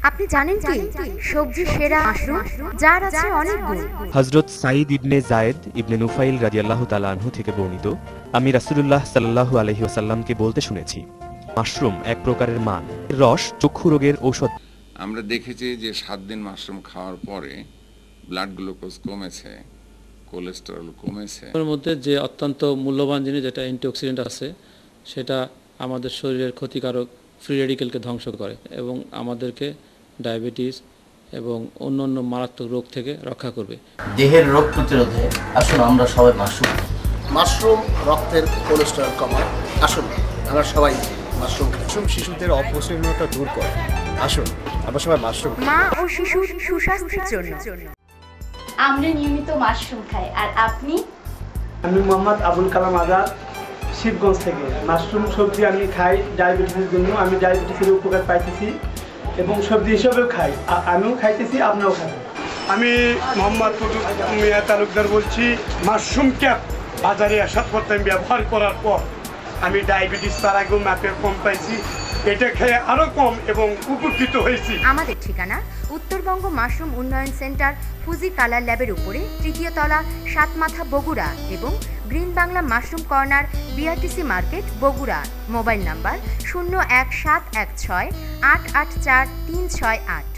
আপনি জানেন কি সবজি সেরা মাশরুম যার আছে অনেক গুণ। হযরত সাঈদ ইবনে যায়েদ ইবনে নুফাইল রাদিয়াল্লাহু তাআলা আনহু থেকে বর্ণিত, আমি রাসূলুল্লাহ সাল্লাল্লাহু আলাইহি ওয়াসাল্লামকে বলতে শুনেছি, মাশরুম এক প্রকারের মান, এর রস চক্ষু রোগের ঔষধ। আমরা দেখেছি যে 7 দিন মাশরুম খাওয়ার পরে ব্লাড গ্লুকোজ কমেছে, কোলেস্টেরল কমেছে। এর মধ্যে যে অত্যন্ত মূল্যবান জিনিস যেটা অ্যান্টিঅক্সিডেন্ট আছে, সেটা আমাদের শরীরের ক্ষতিকারক ফ্রি রেডিকেলকে ধ্বংস করে এবং আমাদেরকে ডায়াবেটিস এবং অন্যান্য মারাত্মক রোগ থেকে রক্ষা করবে। দেহের রোগ প্রতিরোধে আসুন আমরা সবাই মাশরুম। মাশরুম রক্তের কোলেস্টেরল কমায়। আসুন আমরা সবাই মাশরুম খাই। শিশুদের অপুষ্টিহীনতা দূর করে। আসুন আমরা সবাই মাশরুম। মা ও শিশুর সুস্বাস্থ্যের জন্য আমরা নিয়মিত মাশরুম খাই। আর আপনি? আমি মোহাম্মদ আবুল কালাম আজাদ, শিবগঞ্জ থেকে। মাশরুম সবজি আমি খাই ডায়াবেটিসের জন্য। আমি ডায়াবেটিসের উপকার পাইতেছি এবং সবজি হিসেবেও খাই। আমিও খাইতেছি, আপনারাও খাবেন। আমি মোহাম্মদ মিয়া তালুকদার বলছি। মাশরুম ক্যাপ বাজারে আসার পর আমি ব্যবহার করার পর আমি ডায়াবেটিস তার আগেও মাপে কম পাইছি, এটা খেয়ে আরও কম এবং উপকৃত হয়েছি। আমাদের ঠিকানা উত্তরবঙ্গ মাশরুম উন্নয়ন সেন্টার, ফুজি কালার ল্যাবের উপরে, তৃতীয় তলা, সাতমাথা, বগুড়া এবং green Bangla mushroom corner, BRTC market, Bogura. Mobile number 01716 884 368।